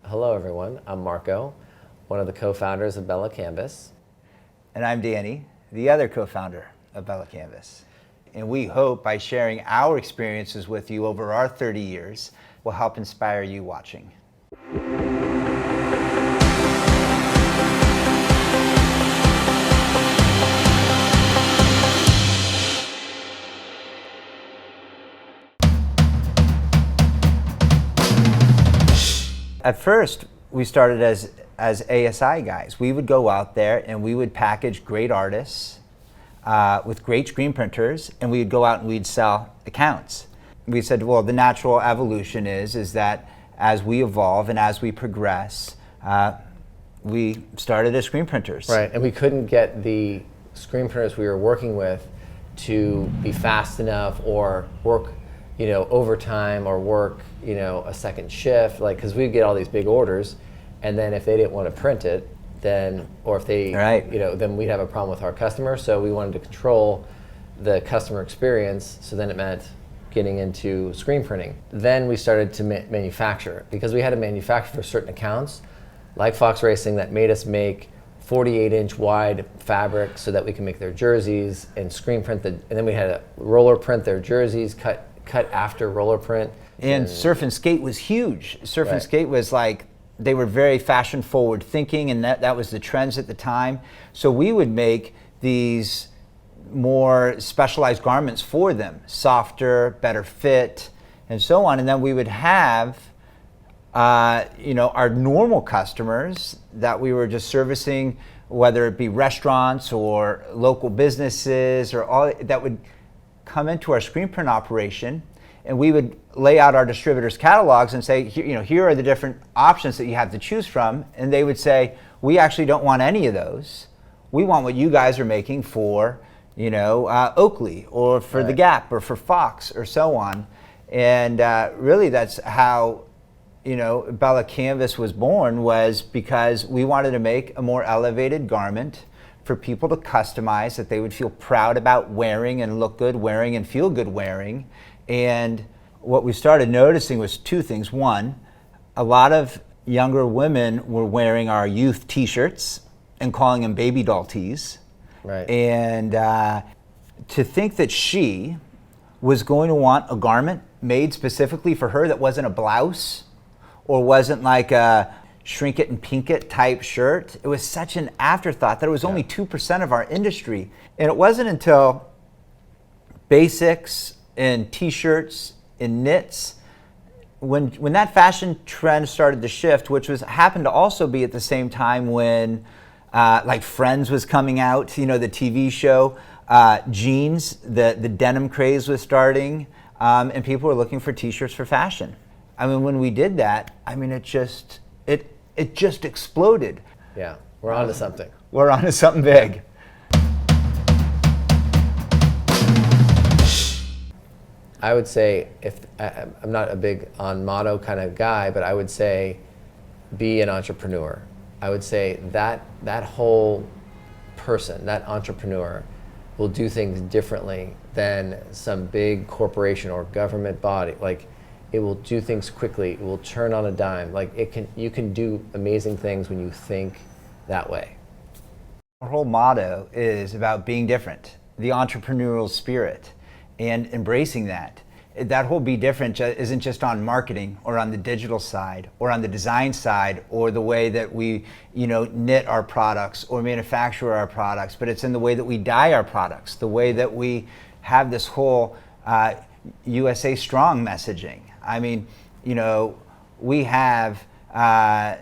Hello everyone, I'm Marco, one of the co-founders of BELLA+CANVAS. And I'm Danny, the other co-founder of BELLA+CANVAS. And we hope by sharing our experiences with you over our 30 years will help inspire you watching. At first, we started as ASI guys. We would go out there and we would package great artists with great screen printers, and we'd go out and we'd sell accounts. We said, well, the natural evolution is that as we evolve and as we progress, we started as screen printers. Right, and we couldn't get the screen printers we were working with to be fast enough or work overtime or work, a second shift, because we'd get all these big orders, and then if they didn't want to print it, then, or if they, then we'd have a problem with our customer. So we wanted to control the customer experience. So then it meant getting into screen printing. Then we started to manufacture, because we had to manufacture for certain accounts, like Fox Racing, that made us make 48-inch wide fabric so that we can make their jerseys and screen print and then we had to roller print their jerseys, cut after roller print. And surf and skate was huge. Surf and skate was they were very fashion forward thinking, and that was the trends at the time. So we would make these more specialized garments for them, softer, better fit, and so on. And then we would have our normal customers that we were just servicing, whether it be restaurants or local businesses or all that would come into our screen print operation, and we would lay out our distributors' catalogs and say, here are the different options that you have to choose from, and they would say, we actually don't want any of those. We want what you guys are making for, Oakley or for the Gap or for Fox or so on, and really that's how BELLA+CANVAS was born, was because we wanted to make a more elevated garment for people to customize that they would feel proud about wearing and look good wearing and feel good wearing. And what we started noticing was two things. One, a lot of younger women were wearing our youth t-shirts and calling them baby doll tees. Right. And to think that she was going to want a garment made specifically for her that wasn't a blouse or wasn't like a shrink it and pink it type shirt, it was such an afterthought that it was only 2% of our industry. And it wasn't until basics and t-shirts and knits, when that fashion trend started to shift, which happened to also be at the same time when Friends was coming out, the TV show, jeans, the denim craze was starting, and people were looking for t-shirts for fashion. I mean, when we did that, it just exploded. Yeah, we're onto something. We're onto something big. I would say, I'm not a big on motto kind of guy, but I would say be an entrepreneur. I would say that whole person, that entrepreneur, will do things differently than some big corporation or government body. It will do things quickly. It will turn on a dime. You can do amazing things when you think that way. Our whole motto is about being different, the entrepreneurial spirit, and embracing that. That whole be different isn't just on marketing or on the digital side or on the design side or the way that we knit our products or manufacture our products, but it's in the way that we dye our products, the way that we have this whole USA Strong messaging. I mean, we have, I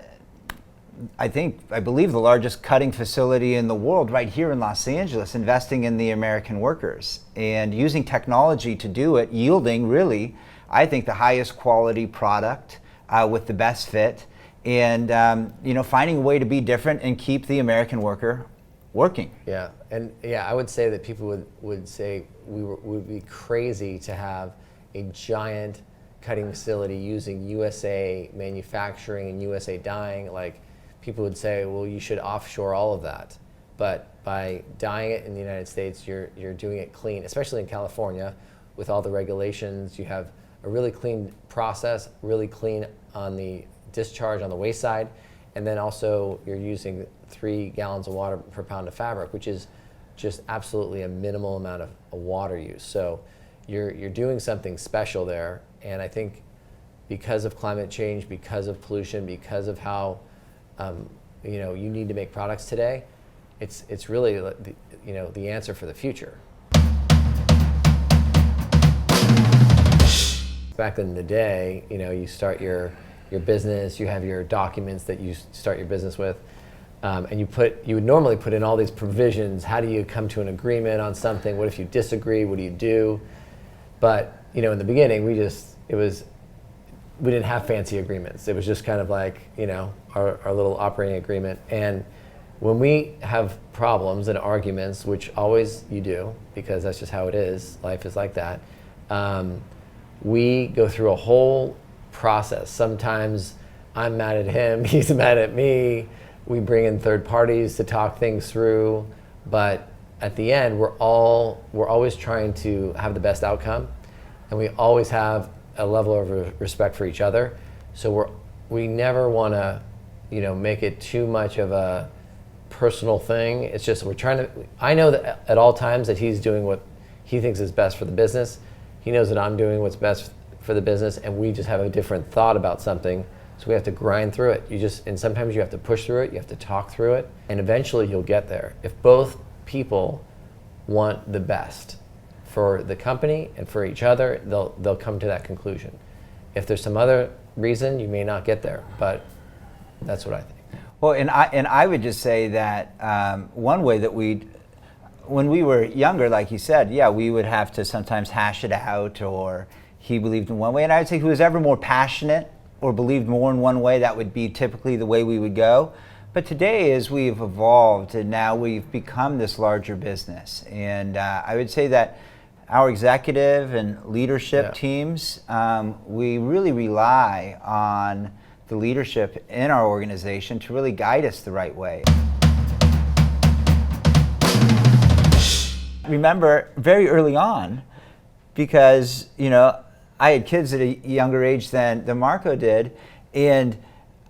believe the largest cutting facility in the world right here in Los Angeles, investing in the American workers and using technology to do it, yielding really, I think, the highest quality product with the best fit, and finding a way to be different and keep the American worker working. Yeah, and I would say that people would say would be crazy to have a giant cutting facility using USA manufacturing and USA dyeing. People would say, well, you should offshore all of that. But by dyeing it in the United States, you're doing it clean, especially in California with all the regulations. You have a really clean process, really clean on the discharge on the waste side, and then also you're using 3 gallons of water per pound of fabric, which is just absolutely a minimal amount of water use. So you're doing something special there, and I think because of climate change, because of pollution, because of how you need to make products today, it's really the answer for the future. Back in the day, you start your business, you have your documents that you start your business with, and you would normally put in all these provisions. How do you come to an agreement on something? What if you disagree? What do you do? But in the beginning, we didn't have fancy agreements. It was just kind of like our little operating agreement. And when we have problems and arguments, which always you do, because that's just how it is, life is like that, we go through a whole process. Sometimes I'm mad at him, he's mad at me. We bring in third parties to talk things through, but at the end, we're always trying to have the best outcome, and we always have a level of respect for each other. So we never want to, make it too much of a personal thing. It's just I know that at all times that he's doing what he thinks is best for the business. He knows that I'm doing what's best for the business, and we just have a different thought about something. So we have to grind through it. And sometimes you have to push through it, you have to talk through it, and eventually you'll get there. If both people want the best for the company and for each other, they'll come to that conclusion. If there's some other reason, you may not get there, but that's what I think. Well, and I would just say that one way that when we were younger, like you said, we would have to sometimes hash it out, or he believed in one way, and I would say who was ever more passionate or believed more in one way, that would be typically the way we would go. But today, as we've evolved, and now we've become this larger business, and I would say that our executive and leadership teams, we really rely on the leadership in our organization to really guide us the right way. Remember very early on, because I had kids at a younger age than Marco did, and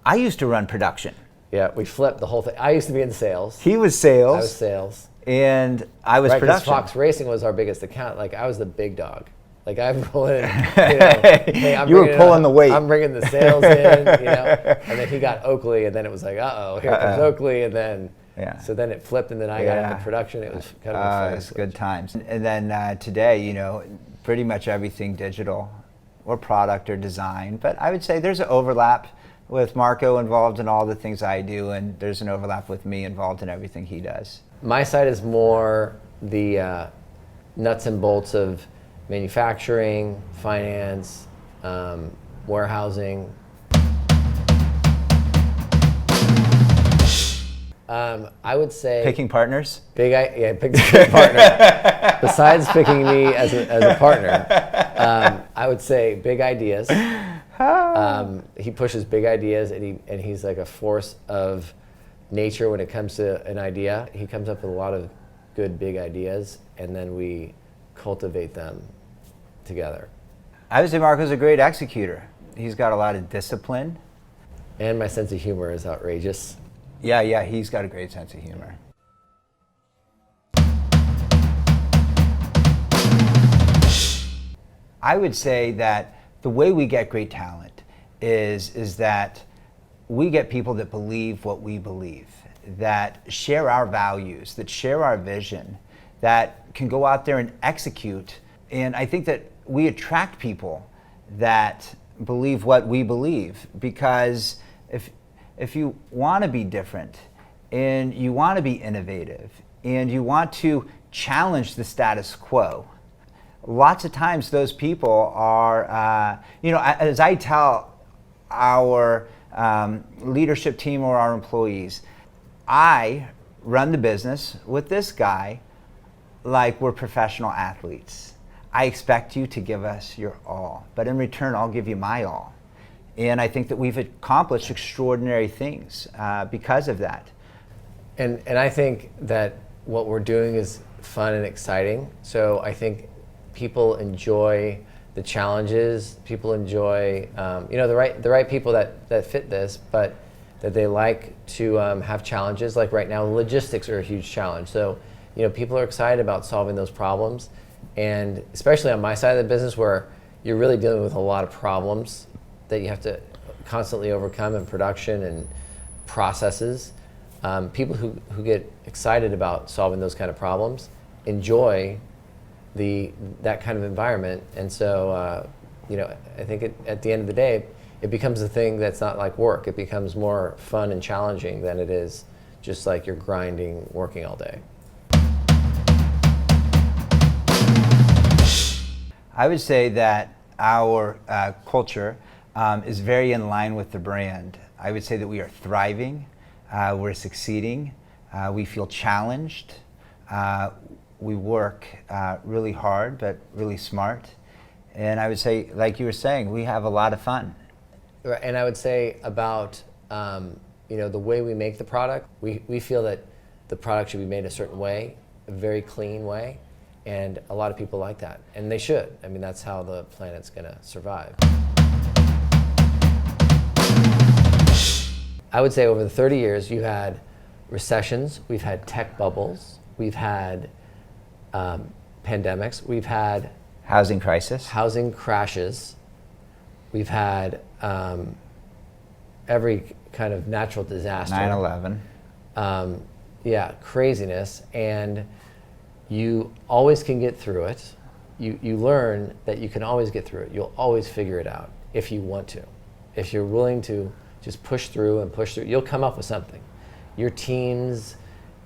I used to run production. Yeah, we flipped the whole thing. I used to be in sales. He was sales. I was sales. And I was production. Fox Racing was our biggest account. Like, I was the big dog. Like, I'm pulling, hey, you were pulling the weight. I'm bringing the sales in, and then he got Oakley, and then it was like, here comes Oakley, and then, so then it flipped, and then I got into production. It was kind of a fun. It was good times. And then today, pretty much everything digital, or product or design. But I would say there's an overlap with Marco involved in all the things I do, and there's an overlap with me involved in everything he does. My side is more the nuts and bolts of manufacturing, finance, warehousing. I would say picking partners. Pick a partner. Besides picking me as a partner, I would say big ideas. He pushes big ideas, and he's like a force of nature when it comes to an idea. He comes up with a lot of good big ideas, and then we cultivate them together. I would say Marco's a great executor. He's got a lot of discipline. And my sense of humor is outrageous. Yeah, he's got a great sense of humor. I would say that the way we get great talent is that we get people that believe what we believe, that share our values, that share our vision, that can go out there and execute. And I think that we attract people that believe what we believe, because if you want to be different and you want to be innovative and you want to challenge the status quo, lots of times those people are, as I tell our leadership team or our employees, I run the business with this guy like we're professional athletes. I expect you to give us your all, but in return, I'll give you my all. And I think that we've accomplished extraordinary things because of that. And I think that what we're doing is fun and exciting. So I think people enjoy the challenges. People enjoy, the right people that fit this, but that they like to have challenges. Like right now, logistics are a huge challenge. So, people are excited about solving those problems. And especially on my side of the business, where you're really dealing with a lot of problems that you have to constantly overcome in production and processes. People who get excited about solving those kind of problems enjoy that kind of environment. And so, I think at the end of the day, it becomes a thing that's not like work. It becomes more fun and challenging than it is just like you're grinding, working all day. I would say that our culture is very in line with the brand. I would say that we are thriving, we're succeeding, we feel challenged, we work really hard but really smart, and I would say, like you were saying, we have a lot of fun. And I would say about the way we make the product, we feel that the product should be made a certain way, a very clean way, and a lot of people like that, and they should. I mean, that's how the planet's going to survive. I would say over the 30 years, you had recessions, we've had tech bubbles, we've had pandemics, we've had housing crisis, housing crashes, we've had every kind of natural disaster. 9/11. Craziness, and you always can get through it. You learn that you can always get through it. You'll always figure it out if you want to. If you're willing to just push through, you'll come up with something. Your teams,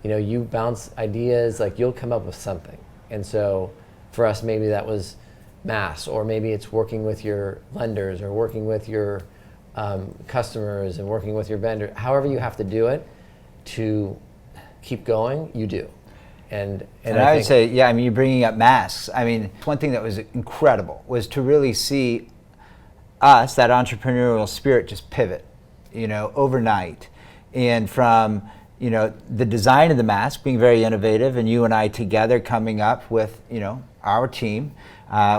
you bounce ideas, like you'll come up with something. And so for us, maybe that was masks, or maybe it's working with your lenders or working with your customers and working with your vendor. However you have to do it to keep going, you do. And I would say, you're bringing up masks. I mean, one thing that was incredible was to really see us, that entrepreneurial spirit, just pivot, overnight. And from, the design of the mask being very innovative, and you and I together coming up with, our team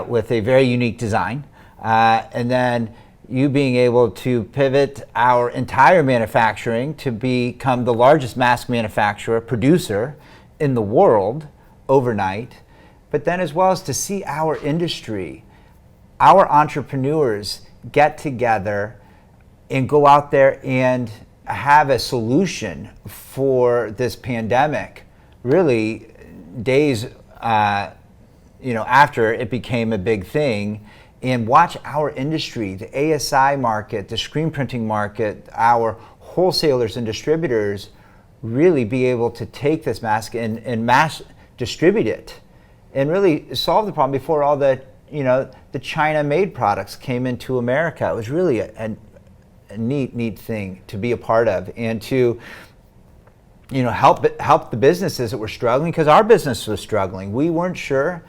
with a very unique design. And then you being able to pivot our entire manufacturing to become the largest mask manufacturer, producer in the world overnight, but then as well as to see our industry, our entrepreneurs get together and go out there and have a solution for this pandemic, really days after it became a big thing, and watch our industry, the ASI market, the screen printing market, our wholesalers and distributors really be able to take this mask and mass distribute it and really solve the problem before all the China-made products came into America. It was really a neat thing to be a part of, and to help the businesses that were struggling, because our business was struggling. We weren't sure,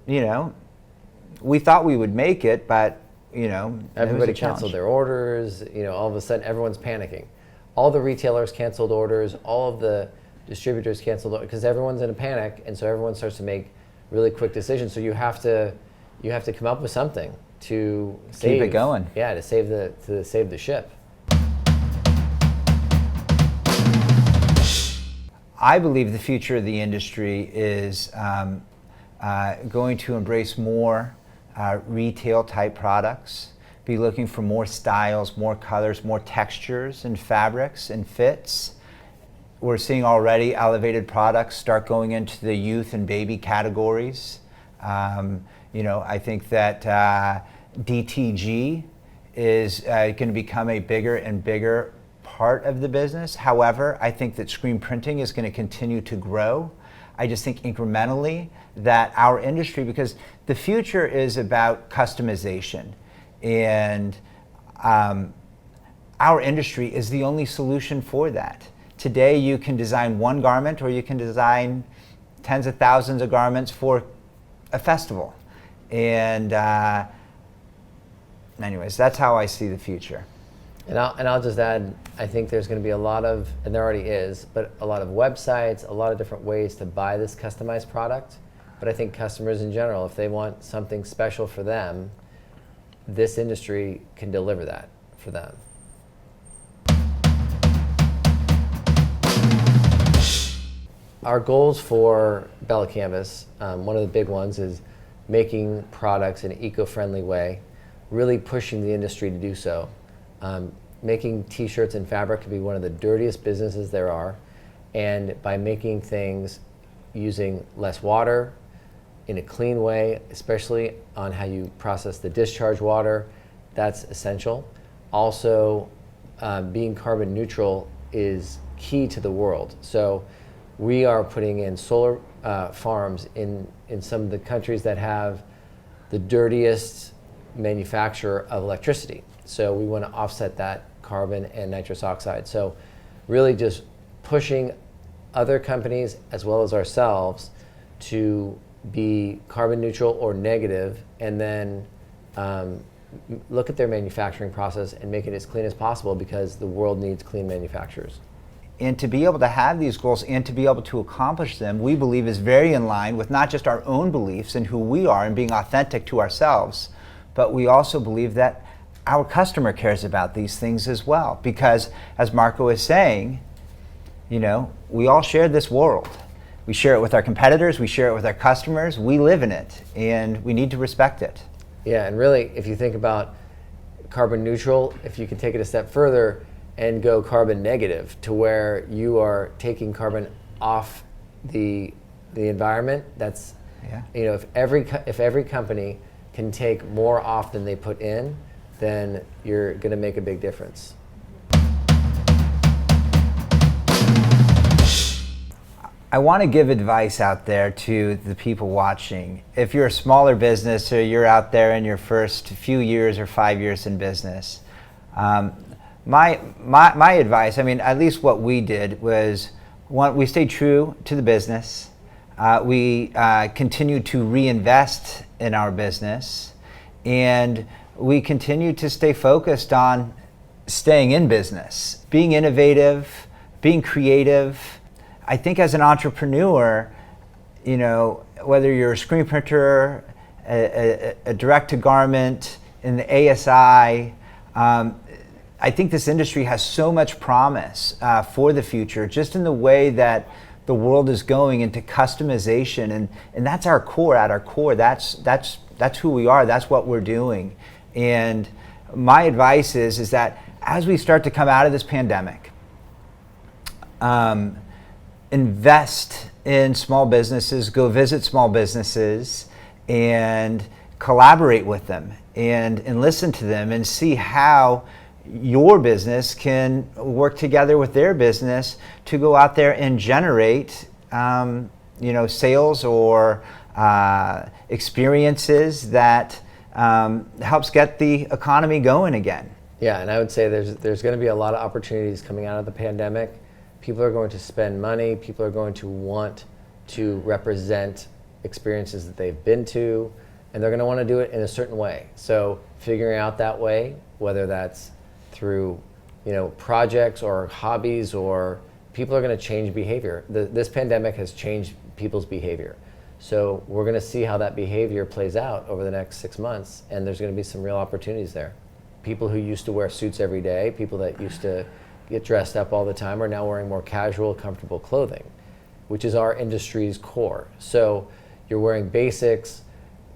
we thought we would make it, but everybody canceled their orders. All of a sudden everyone's panicking. All the retailers canceled orders, all of the distributors canceled orders, because everyone's in a panic, and so everyone starts to make really quick decisions. So you have to come up with something to keep it going. Yeah, to save the ship. I believe the future of the industry is going to embrace more retail type products, be looking for more styles, more colors, more textures and fabrics and fits. We're seeing already elevated products start going into the youth and baby categories. I think that DTG is going to become a bigger and bigger part of the business. However, I think that screen printing is going to continue to grow. I just think incrementally that our industry, because the future is about customization, and our industry is the only solution for that. Today you can design one garment, or you can design tens of thousands of garments for a festival. And anyways, that's how I see the future. And I'll just add, I think there's going to be a lot of, and there already is, but a lot of websites, a lot of different ways to buy this customized product. But I think customers in general, if they want something special for them, this industry can deliver that for them. Our goals for BELLA+CANVAS, one of the big ones is making products in an eco-friendly way, really pushing the industry to do so. Making t-shirts and fabric can be one of the dirtiest businesses there are, and by making things using less water in a clean way, especially on how you process the discharge water, that's essential. Also, being carbon neutral is key to the world. So we are putting in solar farms in some of the countries that have the dirtiest manufacturer of electricity. So we want to offset that carbon and nitrous oxide. So really just pushing other companies as well as ourselves to be carbon neutral or negative, and then look at their manufacturing process and make it as clean as possible, because the world needs clean manufacturers. And to be able to have these goals and to be able to accomplish them, we believe is very in line with not just our own beliefs and who we are and being authentic to ourselves, but we also believe that our customer cares about these things as well. Because as Marco is saying, we all share this world. We share it with our competitors, we share it with our customers, we live in it, and we need to respect it. Yeah, and really, if you think about carbon neutral, if you can take it a step further and go carbon negative, to where you are taking carbon off the environment, that's, if every company can take more off than they put in, then you're going to make a big difference. I want to give advice out there to the people watching. If you're a smaller business or you're out there in your first few years or 5 years in business, my advice, at least what we did was, we stayed true to the business. We continued to reinvest in our business, and we continued to stay focused on staying in business, being innovative, being creative. I think as an entrepreneur, whether you're a screen printer, a direct-to-garment, in the ASI, I think this industry has so much promise for the future, just in the way that the world is going into customization, and that's our core. At our core, that's who we are. That's what we're doing. And my advice is that as we start to come out of this pandemic, invest in small businesses, go visit small businesses and collaborate with them and listen to them and see how your business can work together with their business to go out there and generate sales or experiences that helps get the economy going again. Yeah, and I would say there's going to be a lot of opportunities coming out of the pandemic. People are going to spend money. People are going to want to represent experiences that they've been to, and they're going to want to do it in a certain way. So figuring out that way, whether that's through projects or hobbies, or people are going to change behavior. This pandemic has changed people's behavior. So we're going to see how that behavior plays out over the next 6 months, and there's going to be some real opportunities there. People who used to wear suits every day, people that used to get dressed up all the time, are now wearing more casual, comfortable clothing, which is our industry's core. So you're wearing basics,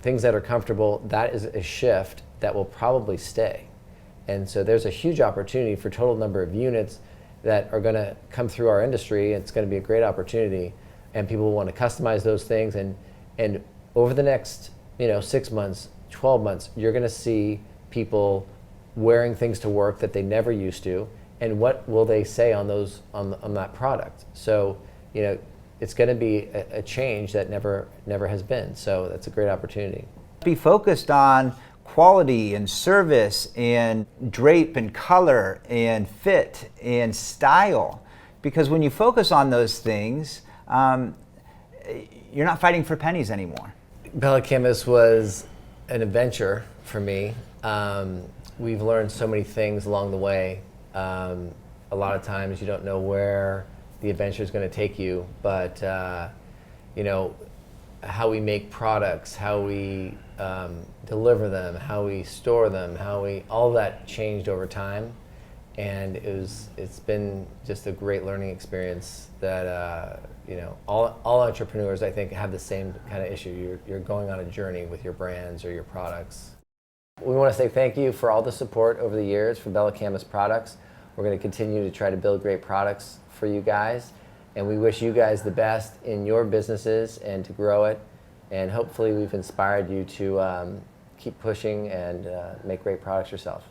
things that are comfortable. That is a shift that will probably stay. And so there's a huge opportunity for total number of units that are going to come through our industry. It's going to be a great opportunity, and people will want to customize those things. And over the next 6 months, 12 months, you're going to see people wearing things to work that they never used to. And what will they say on that product? So it's going to be a change that never has been. So that's a great opportunity. Be focused on quality and service and drape and color and fit and style, because when you focus on those things, you're not fighting for pennies anymore. BELLA+CANVAS was an adventure for me. We've learned so many things along the way. A lot of times you don't know where the adventure is going to take you, but how we make products, how we deliver them, how we store them, all of that changed over time. And it's been just a great learning experience that, all entrepreneurs, I think, have the same kind of issue. You're going on a journey with your brands or your products. We want to say thank you for all the support over the years for BELLA+CANVAS products. We're going to continue to try to build great products for you guys. And we wish you guys the best in your businesses and to grow it. And hopefully we've inspired you to keep pushing and make great products yourself.